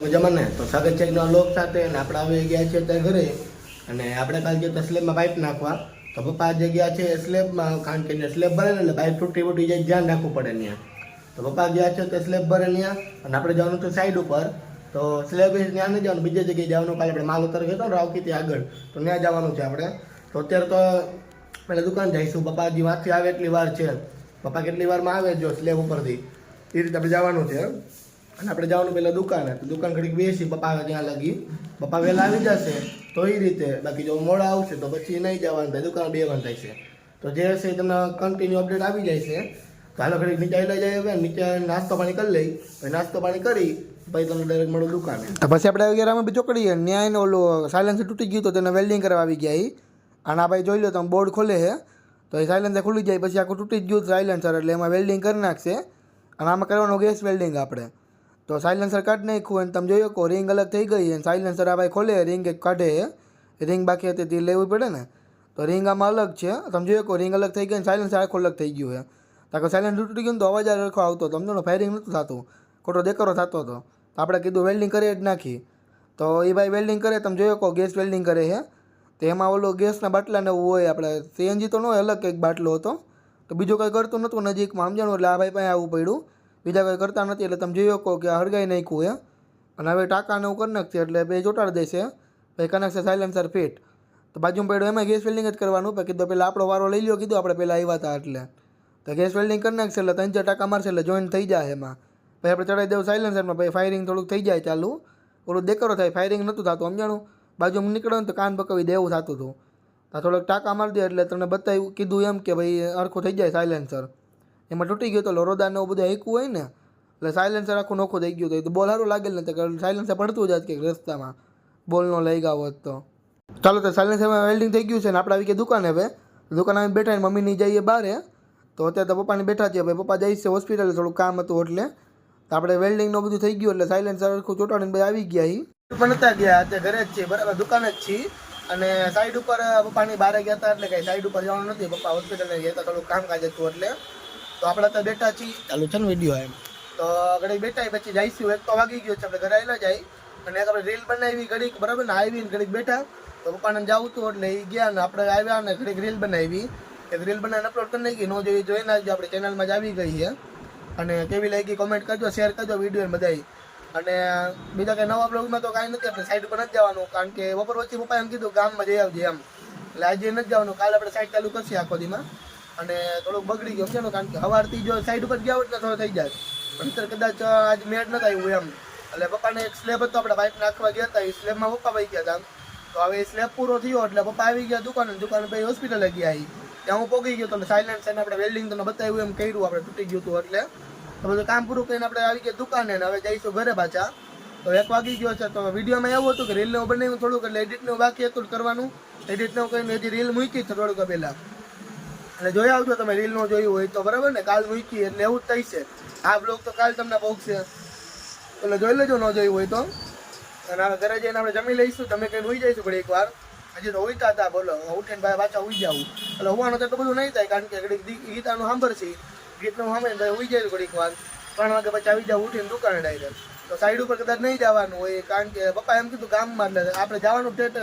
મજામાં ને? તો સ્વાગત છે એકનો લોક સાથે અને આપણે આવી ગયા છે ત્યાં ઘરે અને આપણે કાલે જે સ્લેબમાં પાઇપ નાખવા તો પપ્પા જે ગયા છે સ્લેબમાં, કારણ કે સ્લેબ ભરે ને એટલે પાઇપ તૂટી જાય, ધ્યાન રાખવું પડે ત્યાં. તો પપ્પા ગયા છે તે સ્લેબ ભરે ત્યાં અને આપણે જવાનું છે સાઈડ ઉપર. તો સ્લેબ ત્યાં નહીં જવાનું, બીજી જગ્યાએ જવાનું. કાલે આપણે માલ ઉતર ગયો રાવકીથી આગળ, તો ત્યાં જવાનું છે આપણે. તો અત્યારે તો પહેલાં દુકાન જઈશું. પપ્પા હજી વાંચી આવે એટલી વાર છે. પપ્પા કેટલી વારમાં આવે જો સ્લેબ ઉપરથી એ રીતે આપણે જવાનું છે. અને આપણે જવાનું પહેલાં દુકાને, તો દુકાન ઘડીક બેસી પપ્પા આવે ત્યાં લગી. પપ્પા વહેલા આવી જશે તો એ રીતે, બાકી જો મોડા આવશે તો પછી નહીં જવાનું થાય, દુકાન બેવાનું થાય છે. તો જે હશે તમને કન્ટિન્યુ અપડેટ આવી જાય છે. તો હાલો ઘડીક નીચે લઈ જાય, હવે નીચે નાસ્તો પાણી કરી લઈ, પછી નાસ્તો પાણી કરી પછી તમને ડાયરેક્ટ મળું દુકાને. તો પછી આપણે આવી ગયા રામાબી ચોકડીએ, ન્યાય ને ઓલું સાયલેન્સર તૂટી ગયું તો તેને વેલ્ડિંગ કરવા આવી ગયા. અને આ ભાઈ જોઈ લો તમે, બોર્ડ ખોલે છે તો એ સાયલેન્સર ખુલી જાય, પછી આખું તૂટી જ ગયું સાયલેન્સર, એટલે એમાં વેલ્ડિંગ કરી નાખશે. અને આમાં કરવાનું ગેસ વેલ્ડિંગ આપણે. તો સાયલેન્સર કાઢી નાખ્યું અને તમે જોયો કહો રિંગ અલગ થઈ ગઈ અને સાયલેન્સર આ ભાઈ ખોલે, રિંગ એક કાઢે, રિંગ બાકી હતી તે લેવી પડે ને, તો રિંગ આમાં અલગ છે. તમે જોયો કહો રિંગ અલગ થઈ ગઈ અને સાયલેન્સર આખું અલગ થઈ ગયું છે. કારણ કે સાયલેન્સર તૂટી ગયું તો અવાજ આખો આવતો, તમને ફાયરિંગ નહોતું થતું, ખોટો દેકારો થતો હતો. તો આપણે કીધું વેલ્ડિંગ કરી જ નાખી. તો એ ભાઈ વેલ્ડિંગ કરે, તમે જોયો કહો ગેસ વેલ્ડિંગ કરે છે. તો એમાં ઓલો ગેસના બાટલાને એવું હોય, આપણે સીએનજી તો ન હોય, અલગ કંઈક બાટલો હતો. તો બીજું કંઈ કરતું નહોતું નજીકમાં, સમજાણું, એટલે આ ભાઈ પાસે આવવું પડ્યું. બીજા કંઈ કરતા નથી, એટલે તમે જોયો કહો કે હળગાઈ નાખ્યું એ. અને હવે ટાંકાને એવું કરી નાખશે એટલે બે ચોટાડી દેશે, પછી કનેક્શન સાયલેન્સર ફિટ. તો બાજુમાં પડ્યું એમાં ગેસ વેલ્ડિંગ જ કરવાનું. પછી કીધું પહેલાં આપણો વારો લઈ લ્યો, કીધું આપણે પહેલાં આવ્યા હતા એટલે. તો ગેસ વેલ્ડિંગ કરી નાખશે એટલે 3-4 ટાંકા મારશે એટલે જોઈન્ટ થઈ જાય એમાં. પછી આપણે ચડાવી દેવું સાયલેન્સરમાં, પછી ફાયરિંગ થોડુંક થઈ જાય ચાલુ, ઓલું દેકારો થાય, ફાયરિંગ નહોતું થતું, સમજાણું. બાજુમાં નીકળો ને તો કાન પકવી દેવું થતું હતું. તો થોડોક ટાંકા મારી દે એટલે તમને બતાવ્યું, કીધું એમ કે ભાઈ સરખું થઈ જાય સાયલેન્સર. એમાં તૂટી ગયું તો લોરોદાને એવું બધું હેકવું હોય ને, એટલે સાયલેન્સર આખું નોખું થઈ ગયું હતું. તો બોલ સારું લાગેલ ને, તો સાયલેન્સર પડતું જ કંઈક રસ્તામાં, બોલનો લઈ ગયો હોત તો. ચાલો તો સાયલેન્સરમાં વેલ્ડિંગ થઈ ગયું છે ને આપણે આવી ગયા દુકાને. હવે દુકાન આવી બેઠા ને મમ્મીની જઈએ બહાર. તો અત્યારે તો પપ્પાને બેઠા છે, ભાઈ પપ્પા જાય છે હોસ્પિટલે, થોડું કામ હતું એટલે. તો આપણે વેલ્ડિંગનું બધું થઈ ગયું એટલે સાયલેન્સર આખું ચોટાડીને ભાઈ આવી ગયા. પણ નતા ગયા, અત્યારે ઘરે જ છીએ, બરાબર દુકાન જ છીએ. અને સાઈડ ઉપર પપ્પાની બહાર ગયા હતા, એટલે કંઈ સાઈડ ઉપર જવાનું નથી, પપ્પા હોસ્પિટલે ગયા હતા, થોડું કામકાજ હતું એટલે. તો આપણે અત્યારે બેઠા છીએ, ચાલુ છે ને વિડીયો એમ. તો ઘડીક બેઠા પછી જઈશું, 1 તો વાગી ગયો છે, આપણે ઘરે આવેલા જાય. અને આપણે રીલ બનાવી ઘડીક, બરાબર ને, આવીને ઘડીક બેઠા. તો પપ્પાને જવું હતું એટલે એ ગયા ને આપણે આવ્યા ને ઘડીક રીલ બનાવી. એક રીલ બનાવીને અપલોડ કરી નાખી, ન જોઈ નાખજો, આપણી ચેનલમાં જ આવી ગઈ છે. અને કેવી લાગી કોમેન્ટ કરજો, શેર કરજો વિડીયો બધાય. અને બીજા કંઈ નવા બ્લોગમાં તો કાંઈ નથી, આપણે સાઈડ પર નથી જવાનું, કારણ કે બપોર વચ્ચે પપ્પાએ એમ કીધું ગામમાં જઈ આવજે એમ. એટલે આજે નથી જવાનું, કાલે આપણે સાઈડ ચાલુ કરશે આખો દીમાં. અને થોડુંક બગડી ગયું છે ને, કારણ કે સવારથી જો સાઈડ ઉપર ગયા હોય એટલે થોડો થઈ જાય, પણ અત્યારે કદાચ આજ મેળ નથી આવ્યું એમ. એટલે પપ્પાને એક સ્લેબ હતો, આપણે પાઇપ નાખવા ગયા હતા, એ સ્લેબમાં પપ્પા વહી ગયા હતા. તો હવે એ સ્લેબ પૂરો થયો એટલે પપ્પા આવી ગયા દુકાને ભાઈ હોસ્પિટલે ગયા. ત્યાં હું પોગી ગયો તો સાયલેન્સર આપણે વેલ્ડિંગ તમને બતાવ્યું એમ કર્યું, આપણે તૂટી ગયું હતું એટલે. તો બધું કામ પૂરું કરીને આપણે આવી ગયા દુકાને, હવે જઈશું ઘરે પાછા. તો 1 વાગી ગયો છે. તો વિડીયોમાં એવું હતું કે રીલને બનાવ્યું થોડુંક, એટલે એડિટનું બાકી હતું કરવાનું. એડિટનું કરીને હજી રીલ મૂકી છે થોડુંક પહેલાં, એટલે જોઈ આવજો તમે, રીલ નો જોયું હોય તો, બરાબર ને. કાલ મૂકી એટલે એવું જ થઈ છે. આ બ્લોગ તો કાલ તમને પહોંચશે, એટલે જોઈ લેજો ન જોયું હોય તો. અને હવે ઘરે જઈને આપણે જમી લઈશું, તમે કંઈ ઉઈ જઈશું ઘડી એકવાર. હજી તો ઉઈતા હતા, બોલો ઉઠીને ભાઈ પાછા ઉઈ જાવું, એટલે હોવાનું તો એટલું બધું નહીં થાય, કારણ કે ઘડીક ગીતાનું સાંભળશે, ગીતનું સાંભળીને ભાઈ ઉઈ જાય ઘડીક વાર. 3 વાગે પછી આવી જાવ ઉઠીને દુકાને ડાયરેક્ટ. તો સાઈડ ઉપર કદાચ નહીં જવાનું હોય, કારણ કે પપ્પા એમ કીધું ગામમાં, એટલે આપણે જવાનું ઠેઠ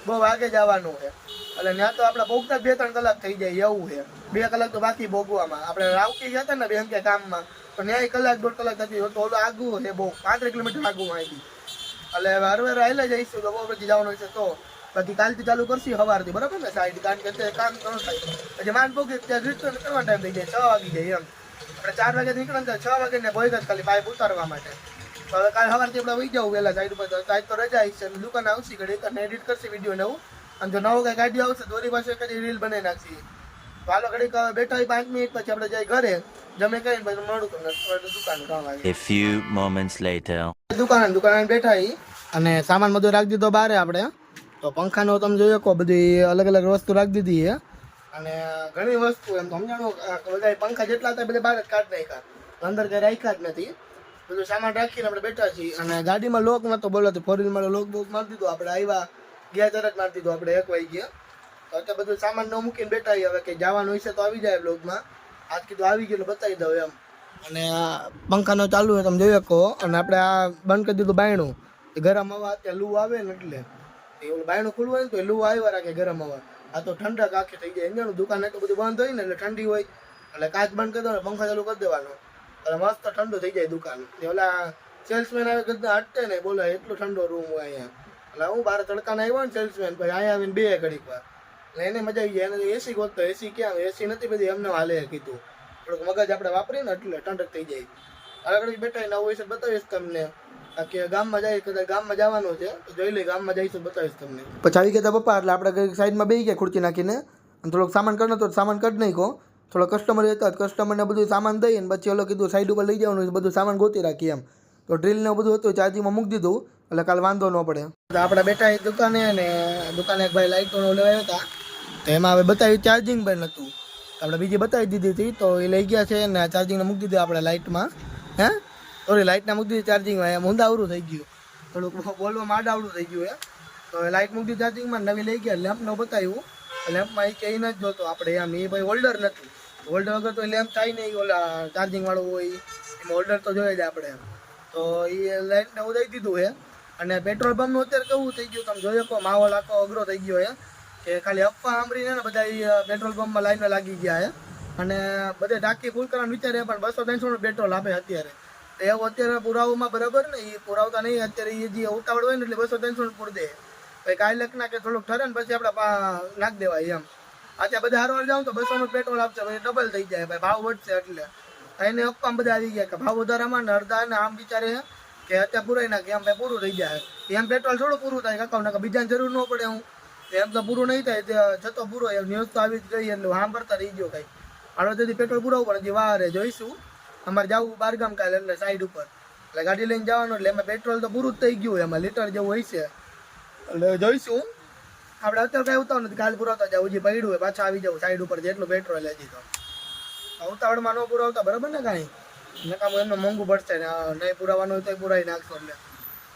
બહુ આગે જવાનું છે. એટલે ત્યાં તો આપણે ભોગતા 2-3 કલાક થઈ જાય એવું છે, 2 કલાક તો બાકી ભોગવામાં. આપણે રાવકી ગયા હતા ને બેન કે કામમાં, તો ન્યાય 1-1.5 કલાક થતી, તો ઓલું આગું છે બહુ, 35 કિલોમીટર આગું આવી. એટલે હરવે રહેલા જઈશું તો બહુ પછી જવાનું છે. તો બાકી કાલથી ચાલુ કરશી સવારથી, બરાબર ને સાઈડ, કારણ કે અત્યારે કામ ઘણું થાય. પછી માન પોગે ત્યાં રિટર્ન કરવા ટાઈમ થઈ જાય, 6 વાગી જાય એમ. આપણે 4 વાગે નીકળે ને 6 વાગે ને ભોય જ ખાલી પાઇપ ઉતારવા માટે. તો હવે કાલે સવારથી આપણે વહી જવું વહેલા સાઈડ ઉપર. તો આજ તો રજા છે, દુકાન આવશે ઘડી અને એડિટ કરશે વિડીયો નવું. અને જો નવો કંઈક આઈડિયા આવશે દોરી પાસે કદી રીલ બનાવી નાખશે. તો હાલો ઘડીક બેઠા 5 મિનિટ પછી આપણે જઈ ઘરે, જમે કરીને પછી મળું તમને દુકાન 3 વાગે. A few moments later. દુકાન બેઠા અને સામાન બધું રાખી દીધો બહાર આપણે. તો પંખાનો તમે જોઈ શકો, બધી અલગ અલગ વસ્તુ રાખી દીધી છે. અને ઘણી વસ્તુ એમ સમજાણું, બધા પંખા જેટલા હતા બધા બહાર જ કાઢી નાખ્યા, અંદર કંઈ રાખ્યા જ નથી. બધું સામાન રાખીને આપણે બેઠા છીએ. અને ગાડીમાં લોક નતો બોલાતો, 4 વ્હીલમાં લોક બોક મારી દીધો, આપણે આવ્યા ગયા તરત મારી દીધો, આપણે 1 વાગી ગયા. તો અત્યારે બધું સામાન ન મૂકીને બેઠા. હવે કે જવાનું હશે તો આવી જાય બ્લોગમાં, આજ કીધું આવી ગયું બતાવી દઉં એમ. અને આ પંખાનો ચાલુ હોય તમે જોઈ શકો. અને આપણે આ બંધ કરી દીધું બાયણું. ગરમ હવા અત્યારે લૂ આવે ને એટલે એવું બાયણું ખુલ્લું હોય ને તો લૂ આવ્યા રાખે ગરમ હવા. આ તો ઠંડક આખી થઈ જાય. એનું દુકાન એટલું બધું બંધ હોય ને એટલે ઠંડી હોય એટલે કાચ બંધ કરી દો, પંખા ચાલુ કરી દેવાનો એટલે મસ્ત ઠંડુ થઈ જાય દુકાન. ઓલા સેલ્સમેન આવે કદાચ હટતે ને બોલે એટલો ઠંડો રૂમ હોય અહીંયા. એટલે હું બહાર તડકાના આવ્યો ને સેલ્સમેન પછી અહીંયા આવીને બે ઘડીક વાર એટલે એને મજા આવી જાય. એને એસી ગોતતો, એસી ક્યાં એસી નથી બધી એમને હાલે કીધું. થોડુંક મગજ આપણે વાપરીએ ને એટલે ઠંડક થઈ જાય. આગળ બેઠા નવું હોય છે બતાવીશ તમને કે ગામમાં જાય કદાચ ગામમાં જવાનું છે તો જોઈ લઈ ગામમાં જઈશું બતાવીશ તમને. પછી આવી ગયા પપ્પા એટલે આપણે સાઈડમાં બેસી ગયા ખુરચી નાખીને અને થોડોક સામાન કરી તો સામાન કાઢી નાખો. થોડો કસ્ટમર હતા કસ્ટમરને બધું સામાન દઈ અને પછી ઓલો કીધું સાઈડ ઉપર લઈ જવાનું બધું સામાન ગોતી રાખીએ એમ. તો ડ્રીલને બધું હતું ચાર્જિંગમાં મૂકી દીધું એટલે કાલે વાંધો ન પડે. તો આપણે બેઠા એ દુકાને અને દુકાને એક ભાઈ લાઇટોનો લેવા હતા તો એમાં હવે બતાવ્યું ચાર્જિંગ પણ નહોતું. આપણે બીજી બતાવી દીધી હતી તો એ લઈ ગયા છે ને ચાર્જિંગને મૂકી દીધું આપણે લાઇટમાં. હે સોરી લાઇટના મૂકી દીધી ચાર્જિંગમાં. એમ ઊંધાવરું થઈ ગયું થોડુંક બોલવામાં આડાવડું થઈ ગયું. તો લાઇટ મૂકી દીધી ચાર્જિંગમાં નવી લઈ ગયા લેમ્પનો બતાવ્યું. લેમ્પમાં એ કંઈ નથી જોતો આપણે એમ એ ભાઈ હોલ્ડર નહોતું. હોલ્ડર વગર તો લેમ્પ થાય નહીં ઓલા ચાર્જિંગ વાળું હોય એમાં હોલ્ડર તો જોઈએ જ આપણે. તો એ લાઇટને ઉડાવી દીધું છે. અને પેટ્રોલ પંપનું અત્યારે કેવું થઈ ગયું તમે જોઈ શકો માહોલ આખો અઘરો થઈ ગયો છે કે ખાલી અફવા સાંભળીને ને બધા પેટ્રોલ પંપમાં લાઈનમાં લાગી ગયા છે. અને બધે ટાંકી ફૂલ કરવાનું વિચારે પણ 200-300 પેટ્રોલ આપે અત્યારે. એવું અત્યારે પુરાવામાં બરાબર ને એ પુરાવતા નહીં અત્યારે એ જે ઉતાવળ હોય ને એટલે 200-300 પૂર દે. પછી કાંઈ લખ નાખે થોડુંક ઠરે ને પછી આપણે નાખી દેવાય એમ. અત્યારે બધા હારવાર જાવ તો 200 પેટ્રોલ આપશે પછી ડબલ થઈ જાય ભાઈ ભાવ વધશે એટલે એને અફવામાં બધા આવી ગયા કે ભાવ વધારામાં ને અડધા ને આમ વિચારે કે અત્યારે પુરાઈ નાખે એમ ભાઈ પૂરું થઈ જાય એમ પેટ્રોલ થોડું પૂરું થાય કાકા નાખા બીજાને જરૂર ન પડે. હું એમ તો પૂરું નહીં થાય જતો પૂરો એમ ન્યૂઝ તો આવી જ ગઈ એટલે આમ કરતા રહી ગયો કાંઈ આડોથી પેટ્રોલ પુરાવું પડે હજી વાર જોઈશું. અમારે જવું બારગામ કાલે એટલે સાઈડ ઉપર એટલે ગાડી લઈને જવાનું એટલે એમાં પેટ્રોલ તો પૂરું જ થઈ ગયું એમાં લીટર જેવું હોય છે એટલે જોઈશું. આપણે અત્યારે કાંઈ ઉતાવળ નથી કાલે પુરાવતા જવું જે પડ્યું હોય પાછા આવી જવું સાઈડ ઉપર જેટલું પેટ્રોલ હજી તો ઉતાવળમાં ન પુરાવતા બરાબર ને કાંઈ નકામું એમને મોંઘું પડશે ને નહીં પુરાવાનું હોય તો પુરાવી નાખશો.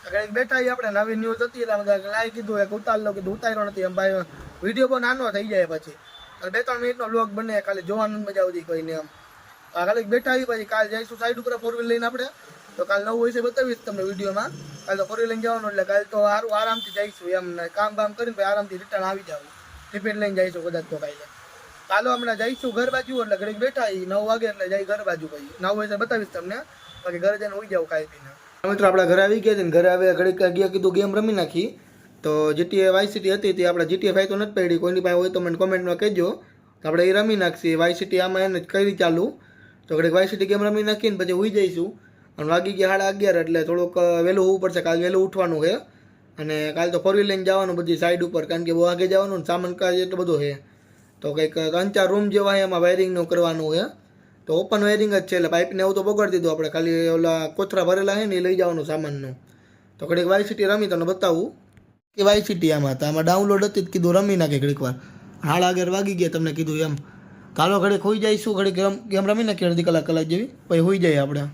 એટલે બેઠા આપણે નવી ન્યૂઝ હતી એટલે લાઈ કીધું એક ઉતાર લો કીધું ઉતાર્યો નથી એમ ભાઈ વિડીયો બહુ નાનો થઈ જાય પછી 2-3 મિનિટનો વ્લોગ બને ખાલી જોવાનું મજા આવતી કોઈને એમ. ખાલી બેઠા આવી પછી કાલે જઈશું સાઈડ ઉપર 4 વ્હીલ લઈને આપણે તો કાલે નવું હોય છે બતાવીશ તમને વિડીયોમાં. કાલે તો 4 વ્હીલ લઈને જવાનું એટલે કાલે તો સારું આરામથી જઈશું એમ કામ કરીને પછી આરામથી રિટર્ન આવી જાવ ટિફિન લઈને જઈશું કદાચ તો કાલે. ચાલો હમણાં જઈશું ઘર બાજુ એટલે ઘડીક બેઠા 9 વાગે એટલે જઈ ઘર બાજુ પછી નવું હોય છે બતાવીશ તમને બાકી ઘરે જઈને હોઈ જાવ કાંઈ પીને. મિત્રો આપણા ઘરે આવી ગયા છે ને ઘરે આવ્યા ઘડીક ગયા કીધું ગેમ રમી નાખી તો GTA વાય સિટી હતી તે આપણે GTA 5 તો નથી પડી કોઈની પાસે હોય તો મને કોમેન્ટમાં કહેજો તો આપણે એ રમી નાખીએ વાય સિટી આમાં એને કરી ચાલુ તો ઘડીક વાય સિટી ગેમ રમી નાખીને પછી હોઈ જઈશું. અને વાગી ગયા 11:30 એટલે થોડુંક વહેલું હોવું પડશે કાલે વહેલું ઉઠવાનું છે. અને કાલે તો 4 વ્હીલ લઈને જવાનું બધી સાઈડ ઉપર કારણ કે બહુ આગે જવાનું ને સામાન કાજ એટલો બધો છે તો કંઈક 3-4 રૂમ જેવા એમાં વાયરિંગનું કરવાનું છે તો ઓપન વાયરિંગ જ છે એટલે પાઇપને એવું તો બગાડી દીધું આપણે ખાલી ઓલા કોથરા ભરેલા છે ને એ લઈ જવાનું સામાનનું. તો ઘડીક વાય સિટી રમી તમને બતાવું કે વાય સિટી આમાં તો આમાં ડાઉનલોડ હતી જ કીધું રમી નાખે ઘડીક વાર 11:30 વાગી ગયા તમને કીધું એમ. કાલો ઘડીક હોઈ જઈશું ઘડીક ગેમ રમી નાખીએ અડધી કલાક જેવી પછી હોઈ જાય આપણે.